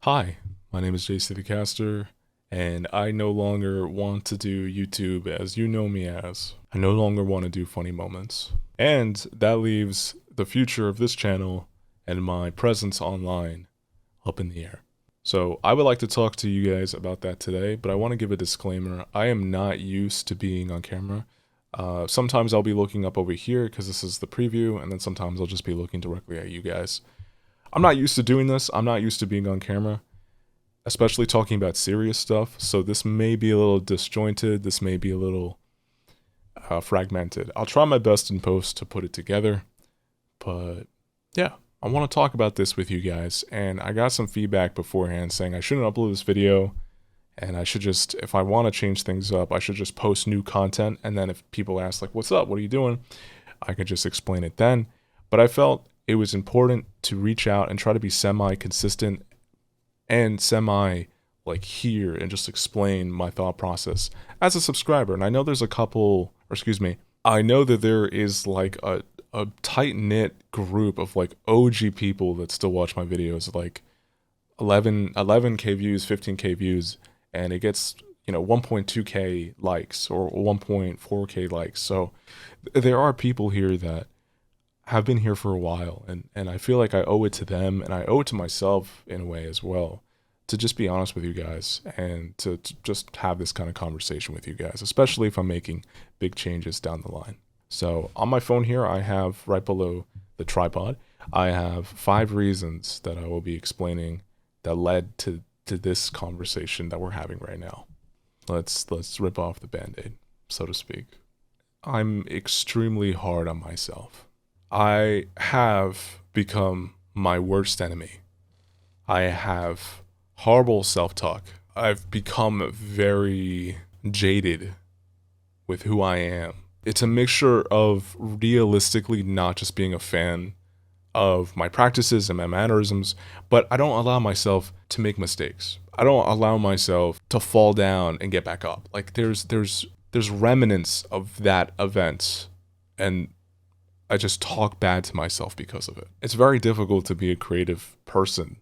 Hi, my name is Jay Citycaster, and I no longer want to do YouTube as you know me as. I no longer want to do funny moments. And that leaves the future of this channel and my presence online up in the air. So I would like to talk to you guys about that today, but I want to give a disclaimer. I am not used to being on camera. Sometimes I'll be looking up over here because this is the preview, and then sometimes I'll just be looking directly at you guys. I'm not used to doing this. I'm not used to being on camera, especially talking about serious stuff. So this may be a little disjointed. This may be a little fragmented. I'll try my best in post to put it together. But yeah, I want to talk about this with you guys. And I got some feedback beforehand saying I shouldn't upload this video. And I should just, if I want to change things up, I should just post new content. And then if people ask like, what's up? What are you doing? I could just explain it then. But I felt it was important to reach out and try to be semi-consistent and semi like here and just explain my thought process as a subscriber. And I know there's a couple, or excuse me, I know that there is like a tight-knit group of like OG people that still watch my videos, like 11k views, 15k views, and it gets 1.2k likes or 1.4k likes. So there are people here that have been here for a while, and I feel like I owe it to them, and I owe it to myself in a way as well, to just be honest with you guys and to just have this kind of conversation with you guys, especially if I'm making big changes down the line. So on my phone here, I have right below the tripod, I have 5 reasons that I will be explaining that led to this conversation that we're having right now. Let's rip off the band-aid, so to speak. I'm extremely hard on myself. I have become my worst enemy. I have horrible self-talk. I've become very jaded with who I am. It's a mixture of realistically not just being a fan of my practices and my mannerisms, but I don't allow myself to make mistakes. I don't allow myself to fall down and get back up. Like there's remnants of that event, and I just talk bad to myself because of it. It's very difficult to be a creative person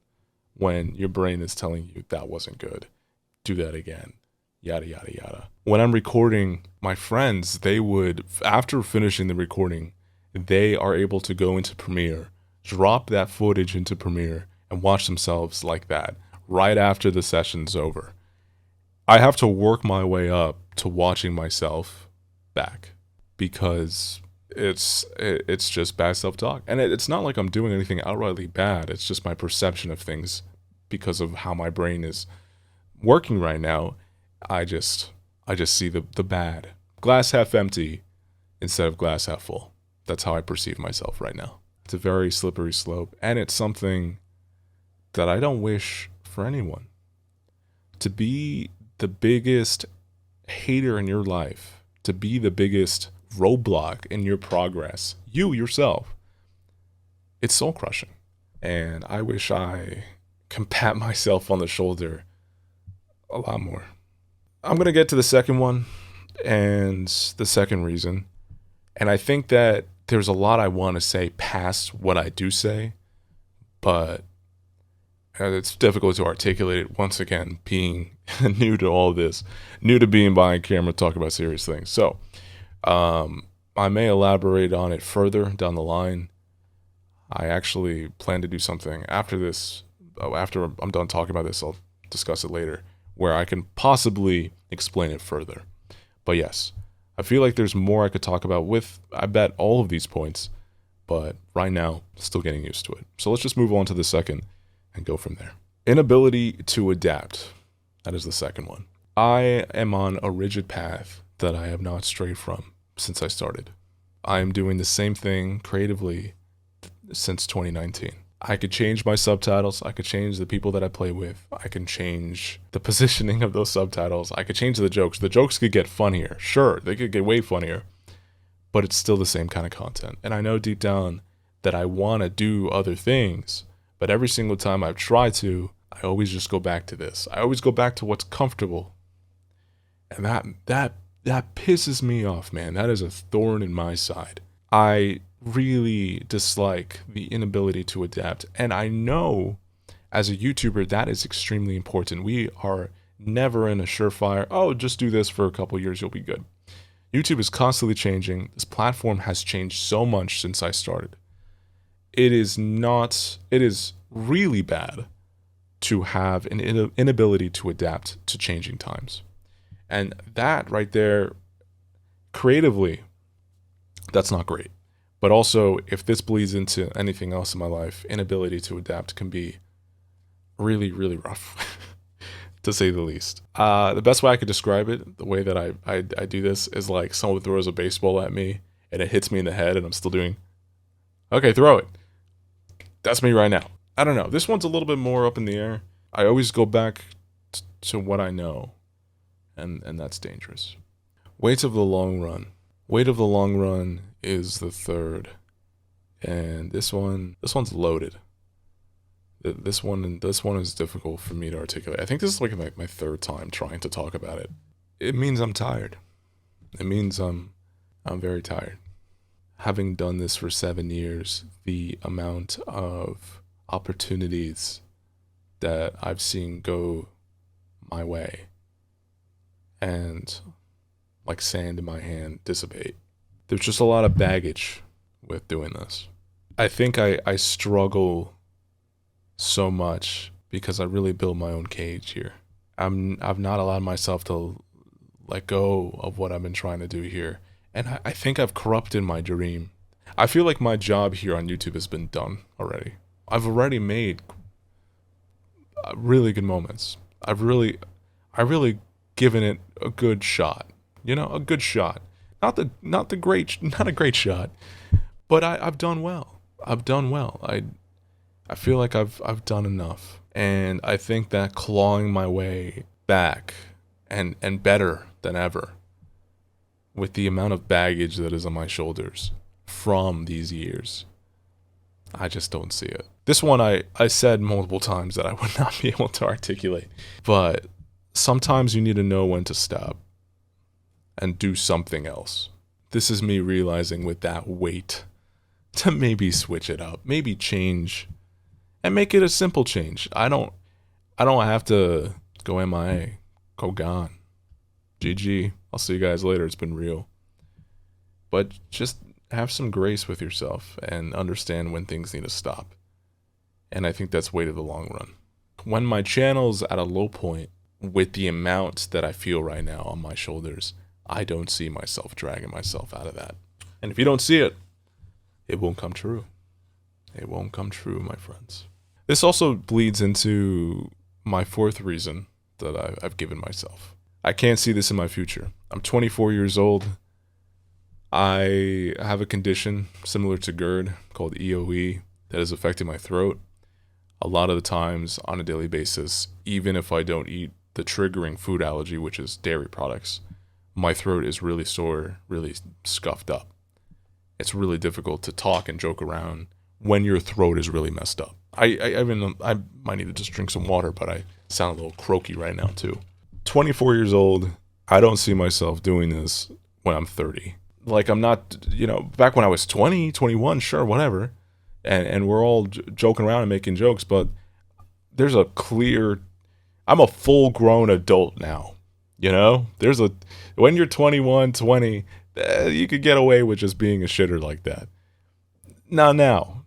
when your brain is telling you that wasn't good, do that again, yada, yada, yada. When I'm recording, my friends, they would, after finishing the recording, they are able to go into Premiere, drop that footage into Premiere, and watch themselves like that right after the session's over. I have to work my way up to watching myself back because it's just bad self-talk, and it's not like I'm doing anything outrightly bad. It's just my perception of things because of how my brain is working right now. I just see the bad, glass half empty instead of glass half full. That's how I perceive myself right now. It's a very slippery slope, and it's something that I don't wish for anyone. To be the biggest hater in your life, to be the biggest roadblock in your progress, you yourself, it's soul crushing. And I wish I can pat myself on the shoulder a lot more. I'm going to get to the second one and the second reason. And I think that there's a lot I want to say past what I do say, but it's difficult to articulate it once again, being new to all this, new to being behind camera, talking about serious things. So, I may elaborate on it further down the line. I actually plan to do something after this. After I'm done talking about this, I'll discuss it later, where I can possibly explain it further. But yes, I feel like there's more I could talk about with, I bet, all of these points. But right now, still getting used to it. So let's just move on to the second and go from there. Inability to adapt. That is the second one. I am on a rigid path that I have not strayed from since I started. I am doing the same thing creatively since 2019. I could change my subtitles. I could change the people that I play with. I can change the positioning of those subtitles. I could change the jokes. The jokes could get funnier. Sure, they could get way funnier, but it's still the same kind of content. And I know deep down that I want to do other things, but every single time I've tried to, I always just go back to this. I always go back to what's comfortable. And that pisses me off, man. That is a thorn in my side. I really dislike the inability to adapt. And I know As a YouTuber, that is extremely important. We are never in a surefire, oh, just do this for a couple years, you'll be good. YouTube is constantly changing. This platform has changed so much since I started. It is really bad to have an inability to adapt to changing times. And that right there, creatively, that's not great. But also, if this bleeds into anything else in my life, inability to adapt can be really, really rough, to say the least. The best way I could describe it, the way that I do this, is like someone throws a baseball at me and it hits me in the head and I'm still doing, okay, throw it. That's me right now. I don't know. This one's a little bit more up in the air. I always go back to what I know, and that's dangerous. Weight of the long run. Weight of the long run is the third, and this one's loaded. This one is difficult for me to articulate. I think this is like my third time trying to talk about it. It means I'm tired. It means I'm very tired. Having done this for 7 years, the amount of opportunities that I've seen go my way and like sand in my hand dissipate. There's just a lot of baggage with doing this. I think I struggle so much because I really built my own cage here. I've not allowed myself to let go of what I've been trying to do here. And I think I've corrupted my dream. I feel like my job here on YouTube has been done already. I've already made really good moments. I've really given it a good shot. You know, a good shot. Not a great shot, but I've done well. I've done well. I feel like I've done enough. And I think that clawing my way back and better than ever with the amount of baggage that is on my shoulders from these years, I just don't see it. This one I said multiple times that I would not be able to articulate, but sometimes you need to know when to stop and do something else. This is me realizing with that weight to maybe switch it up, maybe change and make it a simple change. I don't have to go MIA, go gone. GG. I'll see you guys later. It's been real. But just have some grace with yourself and understand when things need to stop. And I think that's weight of the long run. When my channel's at a low point with the amount that I feel right now on my shoulders, I don't see myself dragging myself out of that. And if you don't see it, it won't come true. It won't come true, my friends. This also bleeds into my fourth reason that I've given myself. I can't see this in my future. I'm 24 years old. I have a condition similar to GERD called EOE that is affecting my throat. A lot of the times on a daily basis, even if I don't eat the triggering food allergy, which is dairy products, my throat is really sore, really scuffed up. It's really difficult to talk and joke around when your throat is really messed up. I might need to just drink some water, but I sound a little croaky right now too. 24 years old, I don't see myself doing this when I'm 30. Like, I'm not, back when I was 20, 21, sure, whatever. And we're all joking around and making jokes, but there's a clear, I'm a full grown adult now. When you're 21, 20, you could get away with just being a shitter like that. Not now.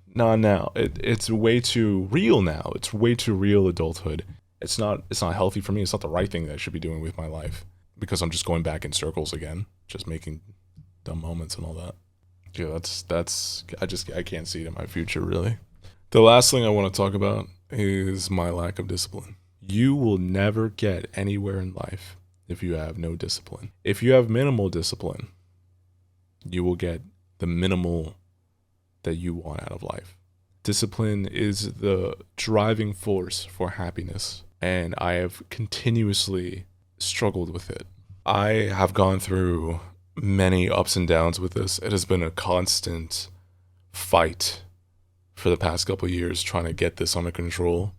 It's way too real now. It's way too real adulthood. It's not healthy for me. It's not the right thing that I should be doing with my life because I'm just going back in circles again, just making dumb moments and all that. Yeah, I can't see it in my future, really. The last thing I want to talk about is my lack of discipline. You will never get anywhere in life if you have no discipline. If you have minimal discipline, you will get the minimal that you want out of life. Discipline is the driving force for happiness, and I have continuously struggled with it. I have gone through many ups and downs with this. It has been a constant fight for the past couple of years trying to get this under control.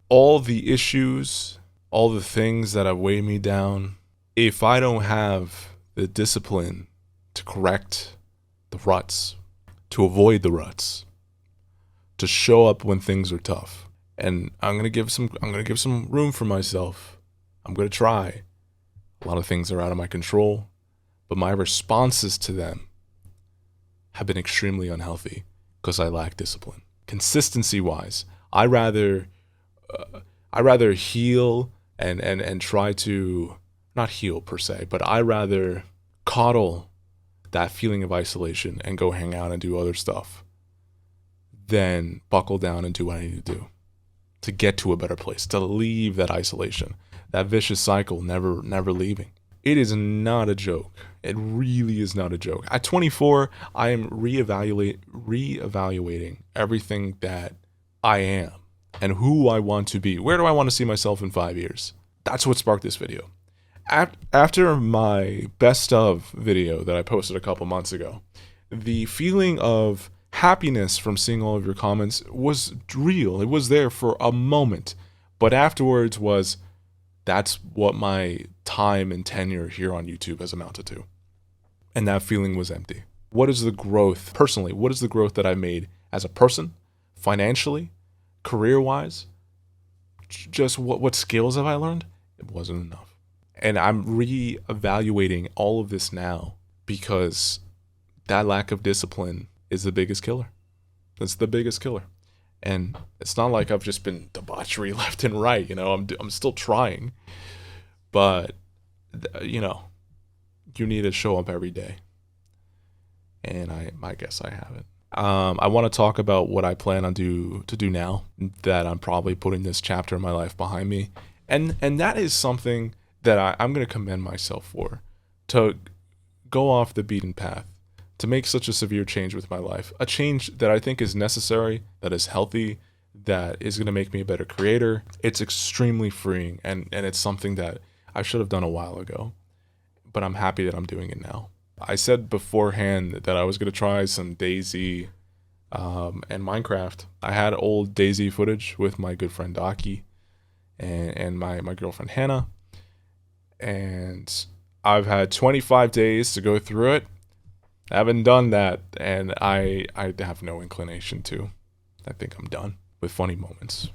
All the issues, all the things that have weighed me down, if I don't have the discipline to correct the ruts, to avoid the ruts, to show up when things are tough, And I'm gonna give some room for myself. I'm gonna try. A lot of things are out of my control, but my responses to them have been extremely unhealthy because I lack discipline. Consistency wise, I rather heal and try to not heal per se, but I rather coddle that feeling of isolation and go hang out and do other stuff than buckle down and do what I need to do to get to a better place, to leave that isolation, that vicious cycle, never leaving. It is not a joke. It really is not a joke. At 24, I am reevaluating everything that I am and who I want to be. Where do I want to see myself in 5 years? That's what sparked this video. After my best of video that I posted a couple months ago, the feeling of happiness from seeing all of your comments was real. It was there for a moment, but afterwards that's what my time and tenure here on YouTube has amounted to. And that feeling was empty. What is the growth, personally, what is the growth that I made as a person, financially, career-wise? Just what skills have I learned? It wasn't enough. And I'm reevaluating all of this now because that lack of discipline is the biggest killer. It's the biggest killer. And it's not like I've just been debauchery left and right, I'm still trying. But, you need to show up every day. And I guess I haven't. I want to talk about what I plan on to do now that I'm probably putting this chapter of my life behind me. And that is something that I'm going to commend myself for, to go off the beaten path, to make such a severe change with my life, a change that I think is necessary, that is healthy, that is going to make me a better creator. It's extremely freeing, and it's something that I should have done a while ago, but I'm happy that I'm doing it now. I said beforehand that I was going to try some DayZ and Minecraft. I had old DayZ footage with my good friend Daki and my girlfriend Hannah, and I've had 25 days to go through it. I haven't done that, and I have no inclination to. I think I'm done with funny moments.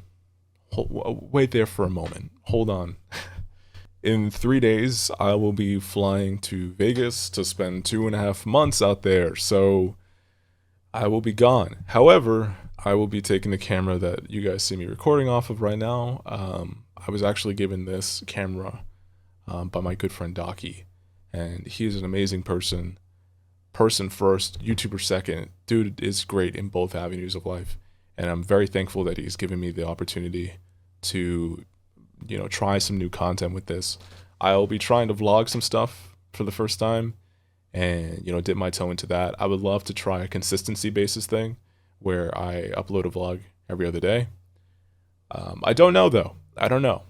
Wait there for a moment. Hold on. In 3 days, I will be flying to Vegas to spend 2.5 months out there, so I will be gone. However, I will be taking the camera that you guys see me recording off of right now. I was actually given this camera by my good friend Daki, and he is an amazing person. Person first, YouTuber second. Dude is great in both avenues of life, and I'm very thankful that he's given me the opportunity to try some new content with this. I'll be trying to vlog some stuff for the first time and dip my toe into that. I would love to try a consistency basis thing where I upload a vlog every other day. I don't know though. I don't know.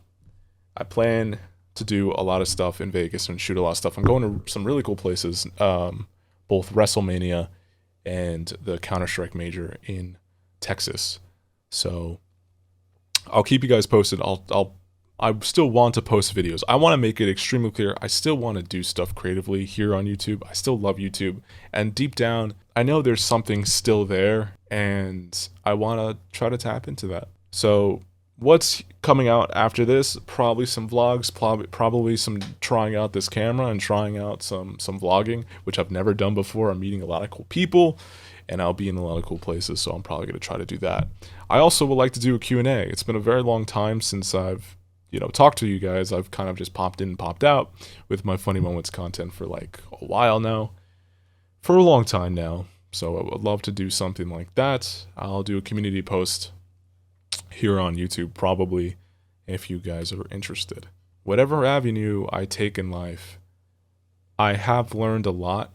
I plan to do a lot of stuff in Vegas and shoot a lot of stuff. I'm going to some really cool places, both WrestleMania and the Counter-Strike Major in Texas. So I'll keep you guys posted. I still want to post videos. I want to make it extremely clear. I still want to do stuff creatively here on YouTube. I still love YouTube. And deep down, I know there's something still there, and I want to try to tap into that. So what's coming out after this? Probably some vlogs, probably some trying out this camera and trying out some vlogging, which I've never done before. I'm meeting a lot of cool people, and I'll be in a lot of cool places, so I'm probably going to try to do that. I also would like to do a Q&A. It's been a very long time since I've talked to you guys. I've kind of just popped in and popped out with my funny moments content for like a while now, for a long time now. So I would love to do something like that. I'll do a community post here on YouTube probably if you guys are interested. Whatever avenue I take in life, I have learned a lot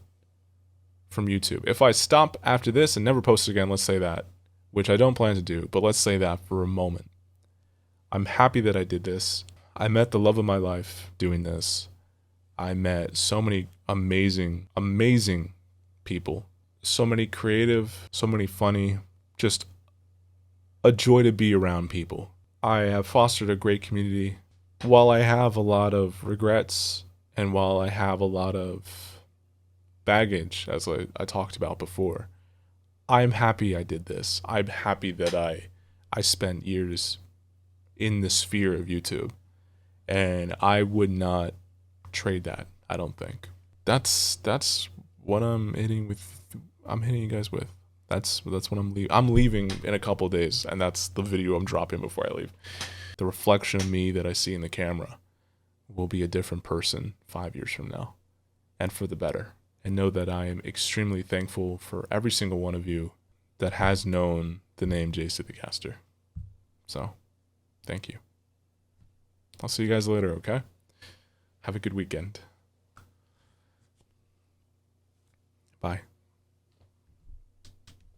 from YouTube. If I stop after this and never post again, let's say that, which I don't plan to do, but let's say that for a moment, I'm happy that I did this. I met the love of my life doing this. I met so many amazing, amazing people. So many creative, so many funny, just a joy to be around people. I have fostered a great community. While I have a lot of regrets and while I have a lot of baggage, as I talked about before, I'm happy I did this. I'm happy that I spent years in the sphere of YouTube. And I would not trade that, I don't think. That's what I'm hitting you guys with. That's what I'm leaving in a couple days, and that's the video I'm dropping before I leave. The reflection of me that I see in the camera will be a different person 5 years from now, and for the better. And know that I am extremely thankful for every single one of you that has known the name Jay Citycaster. So, thank you. I'll see you guys later, okay? Have a good weekend. Bye.